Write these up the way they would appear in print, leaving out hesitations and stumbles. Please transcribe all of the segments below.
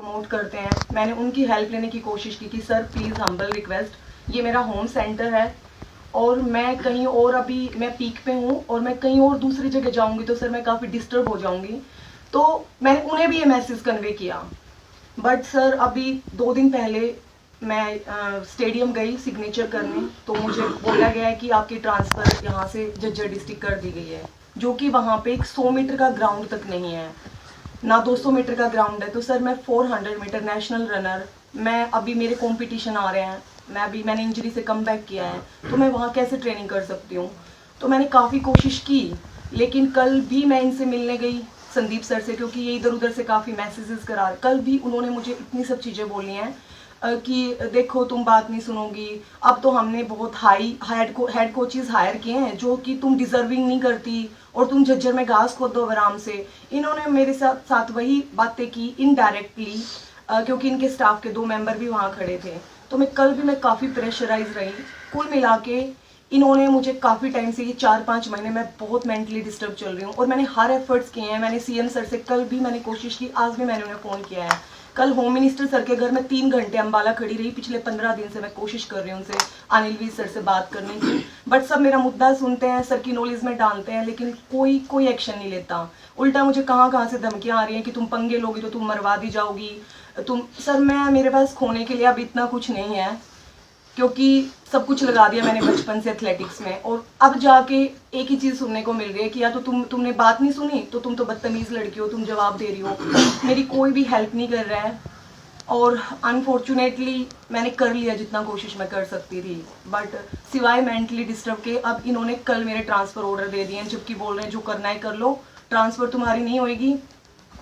Promote करते हैं, मैंने उनकी हेल्प लेने की कोशिश की कि सर प्लीज़ हम्बल रिक्वेस्ट, ये मेरा होम सेंटर है और मैं कहीं और, अभी मैं पीक पे हूँ और मैं कहीं और दूसरी जगह जाऊँगी तो सर मैं काफ़ी डिस्टर्ब हो जाऊँगी। तो मैंने उन्हें भी ये मैसेज कन्वे किया। बट सर अभी 2 दिन पहले मैं स्टेडियम गई सिग्नेचर करने, तो मुझे बोला गया है कि आपकी ट्रांसफ़र यहाँ से झज्जर डिस्ट्रिक्ट कर दी गई है, जो कि वहाँ पे एक 100 मीटर का ग्राउंड तक नहीं है, ना 200 मीटर का ग्राउंड है। तो सर मैं 400 मीटर नेशनल रनर, मैं अभी मेरे कंपटीशन आ रहे हैं, मैंने इंजरी से कम बैक किया है, तो मैं वहाँ कैसे ट्रेनिंग कर सकती हूँ। तो मैंने काफ़ी कोशिश की, लेकिन कल भी मैं इनसे मिलने गई संदीप सर से, क्योंकि ये इधर उधर से काफ़ी मैसेजेस करा, कल भी उन्होंने मुझे इतनी सब चीज़ें बोली हैं कि देखो तुम बात नहीं सुनोगी, अब तो हमने बहुत हाई हेड कोचेस हायर किए हैं जो कि तुम डिजर्विंग नहीं करती, और तुम झज्जर में घास खोद दो आराम से। इन्होंने मेरे साथ वही बातें की इनडायरेक्टली, क्योंकि इनके स्टाफ के 2 मेंबर भी वहाँ खड़े थे। तो कल भी मैं काफ़ी प्रेशराइज रही। कुल मिला के इन्होंने मुझे काफ़ी टाइम से, ये 4-5 महीने मैं बहुत मेंटली डिस्टर्ब चल रही हूँ, और मैंने हर एफर्ट्स किए हैं। मैंने सीएम सर से कल भी मैंने कोशिश की, आज भी मैंने उन्हें फ़ोन किया है। कल होम मिनिस्टर सर के घर में 3 घंटे अम्बाला खड़ी रही, पिछले 15 दिन से मैं कोशिश कर रही हूँ उनसे, अनिल वीर सर से बात करने की, बट सब मेरा मुद्दा सुनते हैं, सर की नॉलेज में डालते हैं, लेकिन कोई एक्शन नहीं लेता। उल्टा मुझे कहाँ से धमकियाँ आ रही हैं कि तुम पंगे लोगी तो तुम मरवा दी जाओगी। सर मेरे पास खोने के लिए अब इतना कुछ नहीं है, क्योंकि सब कुछ लगा दिया मैंने बचपन से एथलेटिक्स में, और अब जाके एक ही चीज़ सुनने को मिल रही है कि या तो तुमने बात नहीं सुनी, तो तुम तो बदतमीज़ लड़की हो, तुम जवाब दे रही हो। मेरी कोई भी हेल्प नहीं कर रहा है, और अनफॉर्चुनेटली मैंने कर लिया जितना कोशिश मैं कर सकती थी, बट सिवाय मेंटली डिस्टर्ब के अब इन्होंने कल मेरे ट्रांसफ़र ऑर्डर दे दिए हैं, जबकि बोल रहे हैं जो करना है कर लो, ट्रांसफ़र तुम्हारी नहीं होएगी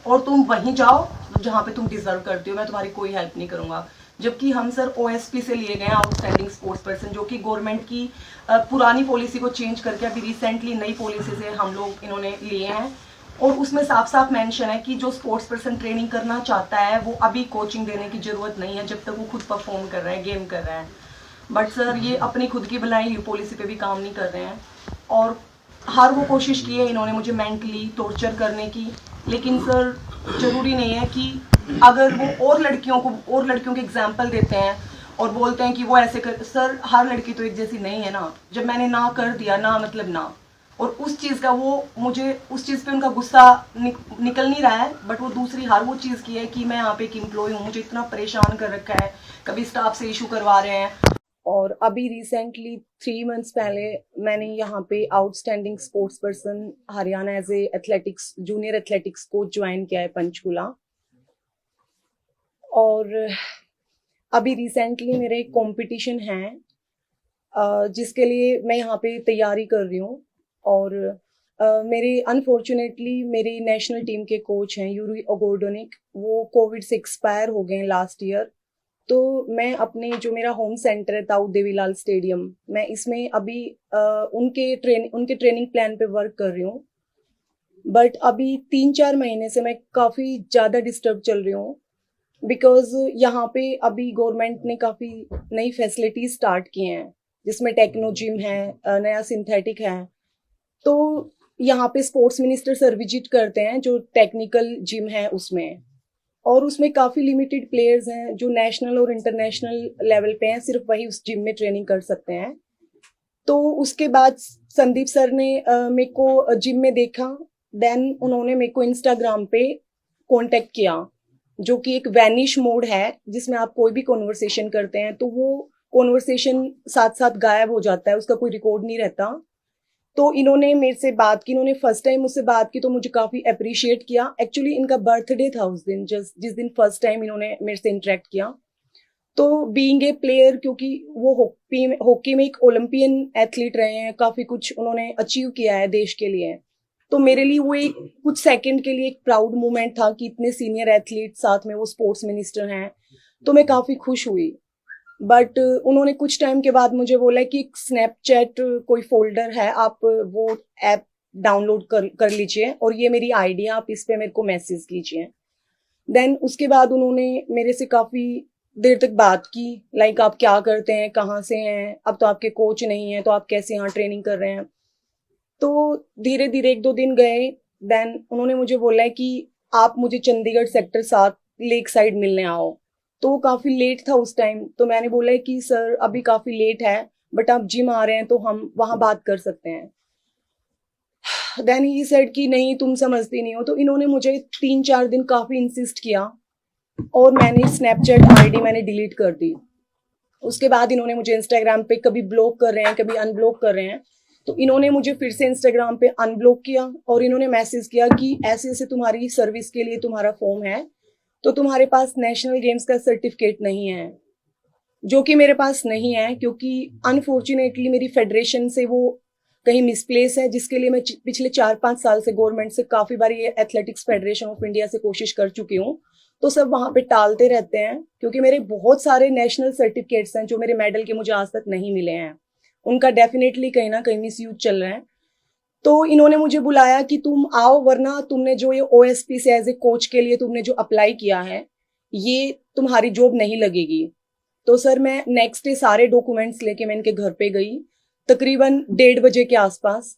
और तुम वहीं जाओ जहाँ पे तुम डिजर्व करती हो, मैं तुम्हारी कोई हेल्प नहीं करूँगा। जबकि हम सर ओएसपी से लिए गए आउटस्टैंडिंग स्पोर्ट्स पर्सन, जो कि गवर्नमेंट की पुरानी पॉलिसी को चेंज करके अभी रिसेंटली नई पॉलिसी से हम लोग इन्होंने लिए हैं, और उसमें साफ साफ मेंशन है कि जो स्पोर्ट्स पर्सन ट्रेनिंग करना चाहता है वो अभी कोचिंग देने की ज़रूरत नहीं है, जब तक वो खुद परफॉर्म कर रहा है, गेम कर रहा है। बट सर ये अपनी खुद की बनाई हुई पॉलिसी पे भी काम नहीं कर रहे हैं, और हर वो कोशिश की है इन्होंने मुझे मेंटली टॉर्चर करने की। लेकिन सर ज़रूरी नहीं है कि अगर वो और लड़कियों के एग्जाम्पल देते हैं और बोलते हैं कि वो ऐसे कर, सर हर लड़की तो एक जैसी नहीं है ना। जब मैंने ना कर दिया, ना मतलब ना, और उस चीज़ का मुझे उस चीज़ पे उनका गुस्सा निकल नहीं रहा है, बट वो दूसरी हर वो चीज़ की है कि मैं यहाँ पे एक एम्प्लॉय हूँ, मुझे इतना परेशान कर रखा है, कभी स्टाफ से इशू करवा रहे हैं। और अभी रिसेंटली 3 मंथ्स पहले मैंने यहाँ पे outstanding sports person Haryana as a athletics junior athletics coach join किया है पंचकुला, और अभी रिसेंटली मेरे एक कॉम्पिटिशन है जिसके लिए मैं यहाँ पे तैयारी कर रही हूँ। और मेरे अनफॉर्चुनेटली मेरी नेशनल टीम के कोच हैं यूरी ओगोर्डोनिक, वो कोविड से एक्सपायर हो गए लास्ट ईयर। तो मैं अपने जो मेरा होम सेंटर है ताऊ देवीलाल स्टेडियम, मैं इसमें अभी उनके ट्रेनिंग प्लान पे वर्क कर रही हूँ। बट अभी 3-4 महीने से मैं काफ़ी ज़्यादा डिस्टर्ब चल रही हूँ, बिकॉज यहाँ पे अभी गवर्नमेंट ने काफ़ी नई फैसिलिटीज स्टार्ट की हैं, जिसमें टेक्नो जिम है, नया सिंथेटिक है। तो यहाँ पे स्पोर्ट्स मिनिस्टर सर विजिट करते हैं जो टेक्निकल जिम है उसमें, और उसमें काफ़ी लिमिटेड प्लेयर्स हैं जो नेशनल और इंटरनेशनल लेवल पे हैं, सिर्फ वही उस जिम में ट्रेनिंग कर सकते हैं। तो उसके बाद संदीप सर ने मेरे को जिम में देखा, देन उन्होंने मेरे को इंस्टाग्राम पे कांटेक्ट किया, जो कि एक वैनिश मोड है जिसमें आप कोई भी कॉन्वर्सेशन करते हैं तो वो कॉन्वर्सेशन साथ साथ गायब हो जाता है, उसका कोई रिकॉर्ड नहीं रहता। तो इन्होंने मेरे से बात की, इन्होंने फर्स्ट टाइम मुझसे बात की तो मुझे काफ़ी अप्रिशिएट किया। एक्चुअली इनका बर्थडे था उस दिन, जिस दिन फर्स्ट टाइम इन्होंने मेरे से इंटरेक्ट किया। तो बीइंग ए प्लेयर, क्योंकि वो हॉकी में एक ओलंपियन एथलीट रहे हैं, काफ़ी कुछ उन्होंने अचीव किया है देश के लिए, तो मेरे लिए वो एक कुछ सेकंड के लिए एक प्राउड मोमेंट था कि इतने सीनियर एथलीट साथ में वो स्पोर्ट्स मिनिस्टर हैं। तो मैं काफ़ी खुश हुई। बट उन्होंने कुछ टाइम के बाद मुझे बोला कि स्नैपचैट कोई फोल्डर है, आप वो ऐप डाउनलोड कर लीजिए और ये मेरी आईडी है, आप इस पे मेरे को मैसेज कीजिए। देन उसके बाद उन्होंने मेरे से काफ़ी देर तक बात की, लाइक आप क्या करते हैं, कहाँ से हैं, अब तो आपके कोच नहीं है तो आप कैसे यहाँ ट्रेनिंग कर रहे हैं। तो धीरे धीरे 1-2 दिन गए, देन उन्होंने मुझे बोला है कि आप मुझे चंडीगढ़ सेक्टर 7 लेक साइड मिलने आओ। तो वो काफी लेट था उस टाइम, तो मैंने बोला कि सर अभी काफी लेट है, बट आप जिम आ रहे हैं तो हम वहां बात कर सकते हैं। देन ही सेड कि नहीं तुम समझती नहीं हो। तो इन्होंने मुझे 3-4 दिन काफी इंसिस्ट किया और मैंने स्नैपचैट आईडी मैंने डिलीट कर दी। उसके बाद इन्होंने मुझे इंस्टाग्राम पे कभी ब्लॉक कर रहे हैं, कभी अनब्लॉक कर रहे हैं। तो इन्होंने मुझे फिर से इंस्टाग्राम पे अनब्लॉक किया और इन्होंने मैसेज किया कि ऐसे ऐसे तुम्हारी सर्विस के लिए तुम्हारा फॉर्म है, तो तुम्हारे पास नेशनल गेम्स का सर्टिफिकेट नहीं है, जो कि मेरे पास नहीं है, क्योंकि अनफॉर्चुनेटली मेरी फेडरेशन से वो कहीं मिसप्लेस है, जिसके लिए मैं पिछले 4-5 साल से गवर्नमेंट से काफी बार ये एथलेटिक्स फेडरेशन ऑफ इंडिया से कोशिश कर चुकी हूँ। तो सब वहां पे टालते रहते हैं, क्योंकि मेरे बहुत सारे नेशनल सर्टिफिकेट्स हैं जो मेरे मेडल के मुझे आज तक नहीं मिले हैं। उनका डेफिनेटली कहीं ना कहीं मिस यूज चल रहा है। तो इन्होंने मुझे बुलाया कि तुम आओ, वरना तुमने जो ये ओएसपी से एज ए कोच के लिए तुमने जो अप्लाई किया है, ये तुम्हारी जॉब नहीं लगेगी। तो सर मैं नेक्स्ट डे सारे डॉक्यूमेंट्स लेके मैं इनके घर पे गई, तकरीबन 1:30 बजे के आसपास।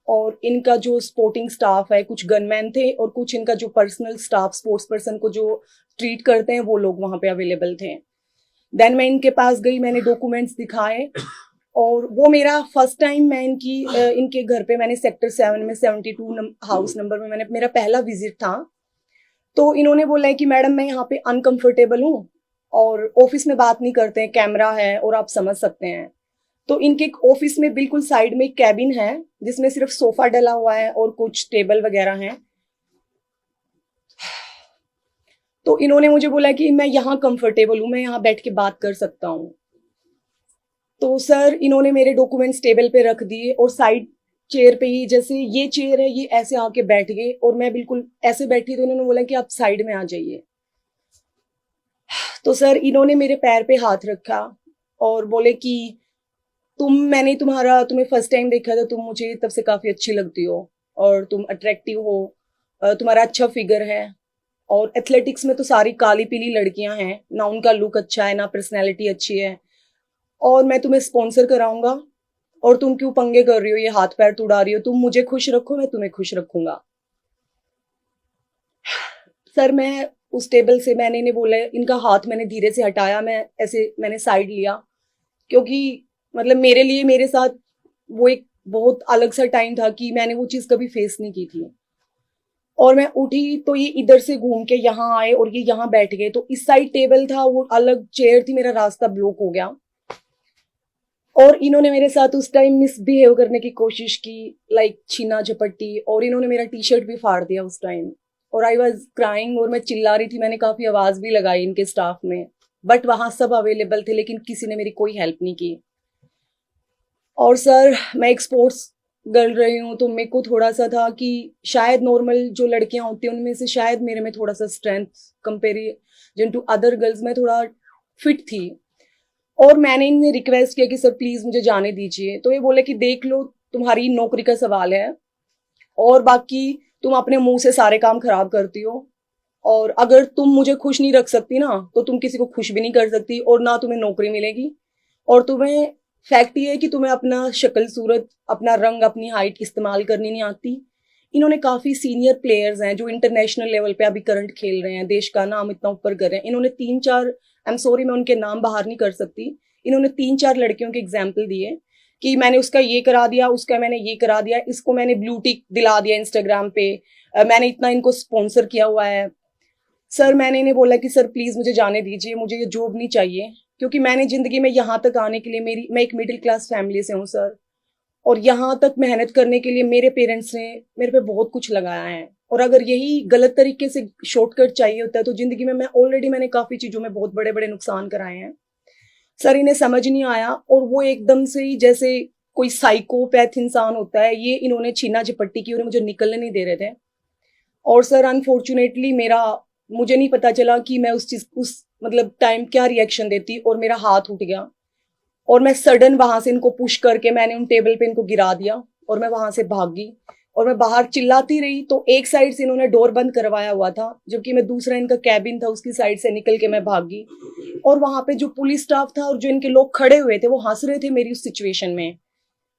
और इनका जो स्पोर्टिंग स्टाफ है, कुछ गनमैन थे और कुछ इनका जो पर्सनल स्टाफ, स्पोर्ट्स पर्सन को जो ट्रीट करते हैं, वो लोग वहां पे अवेलेबल थे। देन मैं इनके पास गई, मैंने डॉक्यूमेंट्स दिखाए और वो मेरा फर्स्ट टाइम मैं इनके घर पे मैंने सेक्टर 7 में 72 हाउस नंबर में मैंने मेरा पहला विजिट था। तो इन्होंने बोला है कि मैडम मैं यहाँ पे अनकंफर्टेबल हूँ और ऑफिस में बात नहीं करते हैं, कैमरा है और आप समझ सकते हैं। तो इनके ऑफिस में बिल्कुल साइड में एक कैबिन है जिसमें सिर्फ सोफा डला हुआ है और कुछ टेबल वगैरह हैं। तो इन्होंने मुझे बोला कि मैं यहाँ कंफर्टेबल हूँ, मैं यहाँ बैठ के बात कर सकता हूँ। तो सर इन्होंने मेरे डॉक्यूमेंट्स टेबल पे रख दिए और साइड चेयर पे ही, जैसे ये चेयर है, ये ऐसे आके बैठ गए और मैं बिल्कुल ऐसे बैठी, तो इन्होंने बोला कि आप साइड में आ जाइए। तो सर इन्होंने मेरे पैर पे हाथ रखा और बोले कि मैंने तुम्हें फर्स्ट टाइम देखा था, तुम मुझे तब से काफी अच्छी लगती हो और तुम अट्रैक्टिव हो, तुम्हारा अच्छा फिगर है और एथलेटिक्स में तो सारी काली पीली लड़कियां हैं ना, उनका लुक अच्छा है ना पर्सनैलिटी अच्छी है, और मैं तुम्हें स्पॉन्सर कराऊंगा और तुम क्यों पंगे कर रही हो, ये हाथ पैर तुड़ा रही हो, तुम मुझे खुश रखो मैं तुम्हें खुश रखूंगा। सर मैं उस टेबल से, मैंने इन्हें बोला, इनका हाथ मैंने धीरे से हटाया, मैंने साइड लिया, क्योंकि मतलब मेरे लिए मेरे साथ वो एक बहुत अलग सा टाइम था कि मैंने वो चीज कभी फेस नहीं की थी। और मैं उठी तो ये इधर से घूम के यहाँ आए और ये यहाँ बैठ गए। तो इस साइड टेबल था, वो अलग चेयर थी, मेरा रास्ता ब्लॉक हो गया और इन्होंने मेरे साथ उस टाइम मिसबिहेव करने की कोशिश की, लाइक छीना झपट्टी, और इन्होंने मेरा टी शर्ट भी फाड़ दिया उस टाइम। और आई वॉज क्राइंग और मैं चिल्ला रही थी, मैंने काफी आवाज भी लगाई इनके स्टाफ में, बट वहां सब अवेलेबल थे लेकिन किसी ने मेरी कोई हेल्प नहीं की। और सर मैं एक स्पोर्ट्स गर्ल रही हूँ, तो मेरे को थोड़ा सा था कि शायद नॉर्मल जो लड़कियां होती हैं उनमें से शायद मेरे में थोड़ा सा strength comparison to other girls में थोड़ा फिट थी। और मैंने इन्हें रिक्वेस्ट किया कि सर प्लीज मुझे जाने दीजिए। तो ये बोले कि देख लो, तुम्हारी नौकरी का सवाल है और बाकी तुम अपने मुंह से सारे काम खराब करती हो, और अगर तुम मुझे खुश नहीं रख सकती ना, तो तुम किसी को खुश भी नहीं कर सकती और ना तुम्हें नौकरी मिलेगी। और तुम्हें फैक्ट ये है कि तुम्हें अपना शक्ल सूरत, अपना रंग, अपनी हाइट इस्तेमाल करनी नहीं आती। इन्होंने काफी सीनियर प्लेयर्स हैं जो इंटरनेशनल लेवल पे अभी करंट खेल रहे हैं, देश का नाम इतना ऊपर कर रहे हैं। इन्होंने 3-4, आई एम सॉरी मैं उनके नाम बाहर नहीं कर सकती, इन्होंने 3-4 लड़कियों के एग्जाम्पल दिए कि मैंने उसका ये करा दिया, उसका मैंने ये करा दिया, इसको मैंने ब्लू टिक दिला दिया इंस्टाग्राम पे, मैंने इतना इनको स्पॉन्सर किया हुआ है। सर मैंने इन्हें बोला कि सर प्लीज मुझे जाने दीजिए, मुझे ये जॉब नहीं चाहिए, क्योंकि मैंने जिंदगी में यहाँ तक आने के लिए, मैं एक मिडिल क्लास फैमिली से हूँ सर, और यहाँ तक मेहनत करने के लिए मेरे पेरेंट्स ने मेरे पे बहुत कुछ लगाया है। और अगर यही गलत तरीके से शॉर्टकट चाहिए होता है तो जिंदगी में मैंने काफी चीजों में बहुत बड़े बड़े नुकसान कराए हैं। सर इन्हें समझ नहीं आया और वो एकदम से ही जैसे कोई साइकोपैथ इंसान होता है, ये इन्होंने छीना झपट्टी की और मुझे निकलने नहीं दे रहे थे। और सर अनफॉर्चुनेटली मुझे नहीं पता चला कि मैं उस मतलब टाइम क्या रिएक्शन देती, और मेरा हाथ उठ गया और मैं सडन वहां से इनको पुश करके मैंने उन टेबल पे इनको गिरा दिया और मैं वहां से भागी और मैं बाहर चिल्लाती रही। तो एक साइड से इन्होंने डोर बंद करवाया हुआ था, जबकि मैं दूसरा इनका कैबिन था उसकी साइड से निकल के मैं भागी। और वहां पे जो पुलिस स्टाफ था और जो इनके लोग खड़े हुए थे वो हंस रहे थे मेरी उस सिचुएशन में।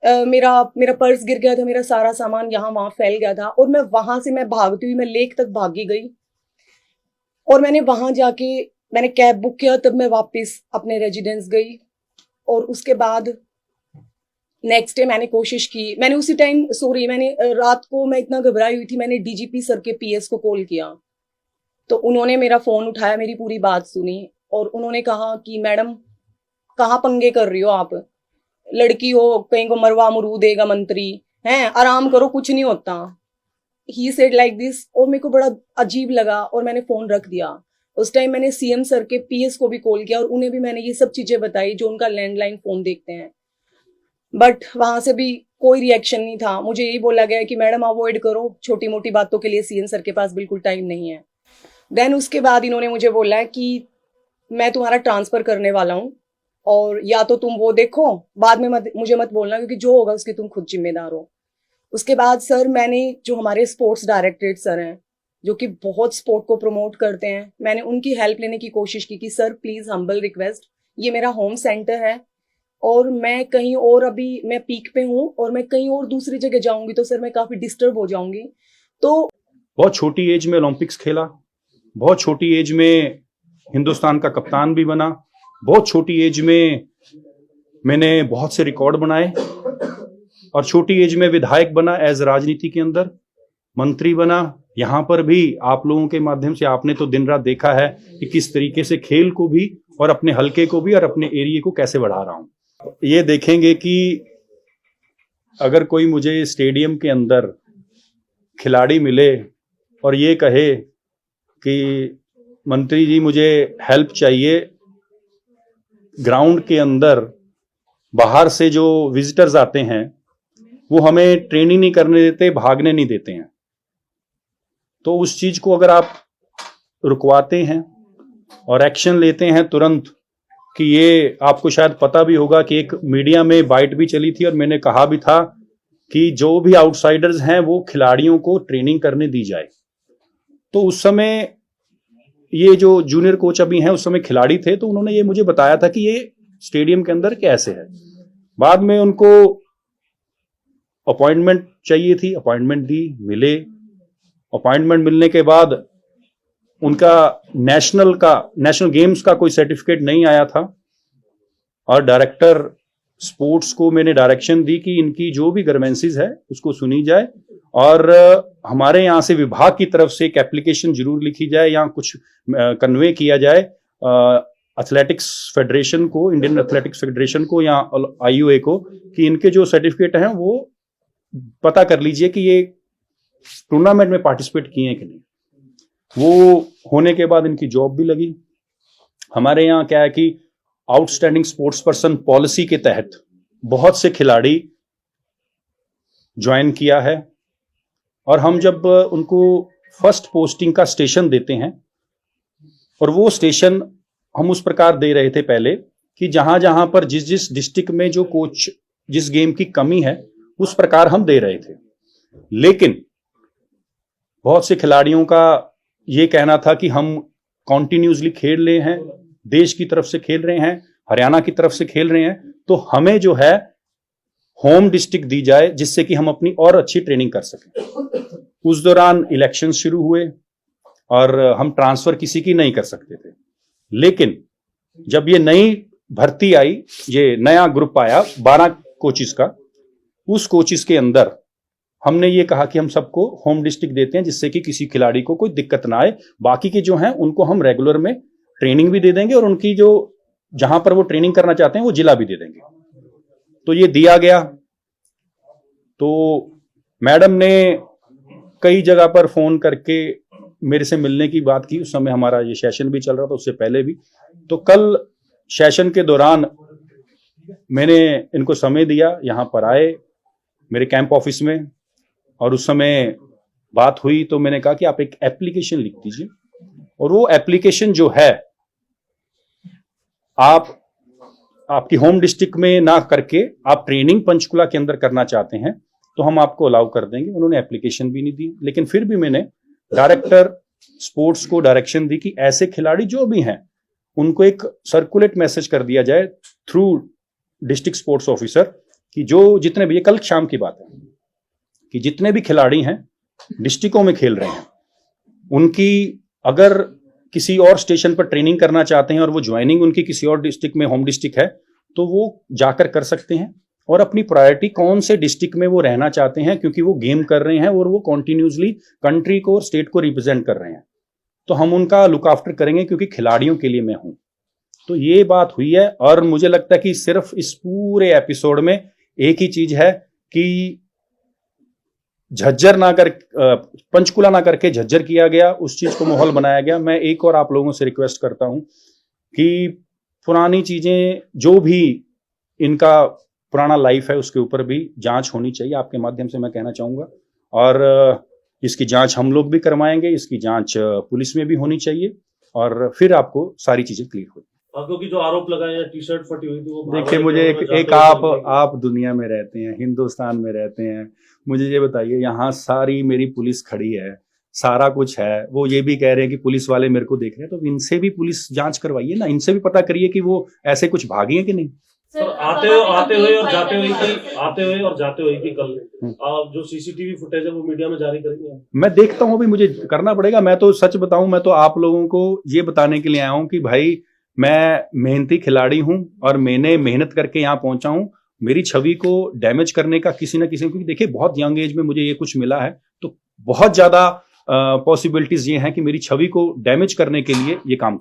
मेरा पर्स गिर गया था, मेरा सारा सामान यहाँ वहां फैल गया था और मैं वहां से मैं भागती हुई मैं लेक तक भागी गई। और मैंने वहां जाके मैंने कैब बुक किया, तब मैं वापस अपने रेजिडेंस गई। और उसके बाद नेक्स्ट डे मैंने कोशिश की, मैंने उसी टाइम मैंने रात को मैं इतना घबराई हुई थी, मैंने डीजीपी सर के पीएस को कॉल किया। तो उन्होंने मेरा फोन उठाया, मेरी पूरी बात सुनी और उन्होंने कहा कि मैडम कहाँ पंगे कर रही हो आप, लड़की हो, कहीं को मरवा अमरूद देगा मंत्री हैं, आराम करो, कुछ नहीं होता। He said like this. और मेरे को बड़ा अजीब लगा और मैंने फोन रख दिया। उस टाइम मैंने सीएम सर के पीएस को भी कॉल किया और उन्हें भी मैंने ये सब चीजें बताई जो उनका लैंडलाइन फोन देखते हैं, बट वहां से भी कोई रिएक्शन नहीं था। मुझे यही बोला गया कि मैडम अवॉइड करो, छोटी मोटी बातों के लिए सीएम सर के पास बिल्कुल टाइम नहीं है। देन उसके बाद इन्होंने मुझे बोला कि मैं तुम्हारा ट्रांसफर करने वाला हूँ और या तो तुम वो देखो, बाद में मुझे मत बोलना, क्योंकि जो होगा उसकी तुम खुद जिम्मेदार हो। उसके बाद सर मैंने जो हमारे स्पोर्ट्स डायरेक्टरेट सर हैं जो कि बहुत स्पोर्ट को प्रमोट करते हैं, मैंने उनकी हेल्प लेने की कोशिश की कि सर प्लीज हम्बल रिक्वेस्ट, ये मेरा होम सेंटर है और मैं कहीं और, अभी मैं पीक पे हूँ और मैं कहीं और दूसरी जगह जाऊंगी तो सर मैं काफी डिस्टर्ब हो जाऊंगी। तो बहुत छोटी एज में ओलंपिक्स खेला, बहुत छोटी एज में हिंदुस्तान का कप्तान भी बना, बहुत छोटी एज में मैंने बहुत से रिकॉर्ड बनाए और छोटी एज में विधायक बना, एज राजनीति के अंदर मंत्री बना। यहाँ पर भी आप लोगों के माध्यम से आपने तो दिन रात देखा है कि किस तरीके से खेल को भी और अपने हलके को भी और अपने एरिया को कैसे बढ़ा रहा हूं। ये देखेंगे कि अगर कोई मुझे स्टेडियम के अंदर खिलाड़ी मिले और ये कहे कि मंत्री जी मुझे हेल्प चाहिए, ग्राउंड के अंदर बाहर से जो विजिटर्स आते हैं वो हमें ट्रेनिंग नहीं करने देते, भागने नहीं देते हैं, तो उस चीज को अगर आप रुकवाते हैं और एक्शन लेते हैं तुरंत, कि ये आपको शायद पता भी होगा कि एक मीडिया में बाइट भी चली थी और मैंने कहा भी था कि जो भी आउटसाइडर्स हैं वो खिलाड़ियों को ट्रेनिंग करने दी जाए। तो उस समय ये जो जूनियर कोच अभी हैं उस समय खिलाड़ी थे, तो उन्होंने ये मुझे बताया था कि ये स्टेडियम के अंदर कैसे है। बाद में उनको अपॉइंटमेंट चाहिए थी, अपॉइंटमेंट दी, मिले। अपॉइंटमेंट मिलने के बाद उनका नेशनल गेम्स का कोई सर्टिफिकेट नहीं आया था और डायरेक्टर स्पोर्ट्स को मैंने डायरेक्शन दी कि इनकी जो भी ग्रीवेंसेस है उसको सुनी जाए और हमारे यहाँ से विभाग की तरफ से एक एप्लीकेशन जरूर लिखी जाए या कुछ कन्वे किया जाए एथलेटिक्स फेडरेशन को, इंडियन एथलेटिक्स फेडरेशन को या आईओए को, कि इनके जो सर्टिफिकेट हैं वो पता कर लीजिए कि ये टूर्नामेंट में पार्टिसिपेट किए हैं कि नहीं। वो होने के बाद इनकी जॉब भी लगी। हमारे यहाँ क्या है कि आउटस्टैंडिंग स्पोर्ट्स पर्सन पॉलिसी के तहत बहुत से खिलाड़ी ज्वाइन किया है और हम जब उनको फर्स्ट पोस्टिंग का स्टेशन देते हैं, और वो स्टेशन हम उस प्रकार दे रहे थे पहले कि जहां जहां पर जिस जिस डिस्ट्रिक्ट में जो कोच जिस गेम की कमी है उस प्रकार हम दे रहे थे। लेकिन बहुत से खिलाड़ियों का ये कहना था कि हम कॉन्टिन्यूसली खेल रहे हैं, देश की तरफ से खेल रहे हैं, हरियाणा की तरफ से खेल रहे हैं, तो हमें जो है होम डिस्ट्रिक्ट दी जाए जिससे कि हम अपनी और अच्छी ट्रेनिंग कर सकें। उस दौरान इलेक्शन शुरू हुए और हम ट्रांसफर किसी की नहीं कर सकते थे। लेकिन जब ये नई भर्ती आई, ये नया ग्रुप आया 12 कोचिस का, उस कोचिस के अंदर हमने ये कहा कि हम सबको होम डिस्ट्रिक्ट देते हैं जिससे कि किसी खिलाड़ी को कोई दिक्कत ना आए। बाकी के जो हैं उनको हम रेगुलर में ट्रेनिंग भी दे देंगे और उनकी जो जहां पर वो ट्रेनिंग करना चाहते हैं वो जिला भी दे देंगे। तो ये दिया गया। तो मैडम ने कई जगह पर फोन करके मेरे से मिलने की बात की। उस समय हमारा ये सेशन भी चल रहा था, उससे पहले भी। तो कल सेशन के दौरान मैंने इनको समय दिया, यहां पर आए मेरे कैंप ऑफिस में, और उस समय बात हुई तो मैंने कहा कि आप एक एप्लीकेशन लिख दीजिए और वो एप्लीकेशन जो है आप आपकी होम डिस्ट्रिक्ट में ना करके आप ट्रेनिंग पंचकुला के अंदर करना चाहते हैं तो हम आपको अलाउ कर देंगे। उन्होंने एप्लीकेशन भी नहीं दी, लेकिन फिर भी मैंने डायरेक्टर स्पोर्ट्स को डायरेक्शन दी कि ऐसे खिलाड़ी जो भी हैं उनको एक सर्कुलेट मैसेज कर दिया जाए थ्रू डिस्ट्रिक्ट स्पोर्ट्स ऑफिसर कि जो जितने भी, ये कल शाम की बात है, कि जितने भी खिलाड़ी हैं डिस्ट्रिक्टों में खेल रहे हैं उनकी अगर किसी और स्टेशन पर ट्रेनिंग करना चाहते हैं और वो ज्वाइनिंग उनकी किसी और डिस्ट्रिक्ट में होम डिस्ट्रिक्ट है तो वो जाकर कर सकते हैं। और अपनी प्रायोरिटी कौन से डिस्ट्रिक्ट में वो रहना चाहते हैं, क्योंकि वो गेम कर रहे हैं और वो कॉन्टिन्यूसली कंट्री को और स्टेट को रिप्रेजेंट कर रहे हैं, तो हम उनका लुक आफ्टर करेंगे क्योंकि खिलाड़ियों के लिए मैं हूं। तो ये बात हुई है। और मुझे लगता है कि सिर्फ इस पूरे एपिसोड में एक ही चीज है कि झज्जर ना कर पंचकुला ना करके झज्जर किया गया, उस चीज को माहौल बनाया गया। मैं एक और आप लोगों से रिक्वेस्ट करता हूं कि पुरानी चीजें जो भी इनका पुराना लाइफ है उसके ऊपर भी जांच होनी चाहिए, आपके माध्यम से मैं कहना चाहूंगा। और इसकी जांच हम लोग भी करवाएंगे, इसकी जांच पुलिस में भी होनी चाहिए और फिर आपको सारी चीजें क्लियर होगी। क्योंकि जो आरोप लगाए हैं टी शर्ट फटी हुई थी वो देखिए मुझे एक आप दुनिया में रहते हैं, हिंदुस्तान में रहते हैं, मुझे ये बताइए यहाँ सारी मेरी पुलिस खड़ी है, सारा कुछ है, वो ये भी कह रहे हैं कि पुलिस वाले मेरे को देख रहे हैं, तो इनसे भी पुलिस जांच करवाइए ना, इनसे भी पता करिए कि वो ऐसे कुछ भागी हैं कि नहीं। सर आते हुए और जाते हुए कि कल जो सीसीटीवी फुटेज है वो मीडिया में जारी करेंगे। मैं देखता हूँ, अभी मुझे करना पड़ेगा। मैं तो सच बताऊं, मैं तो आप लोगों को ये बताने के लिए आया हूं कि भाई मैं मेहनती खिलाड़ी हूं और मैंने मेहनत करके यहाँ पहुंचा हूं। मेरी छवि को डैमेज करने का किसी ना किसी, क्योंकि देखिए बहुत यंग एज में मुझे ये कुछ मिला है, तो बहुत ज्यादा पॉसिबिलिटीज ये हैं कि मेरी छवि को डैमेज करने के लिए ये काम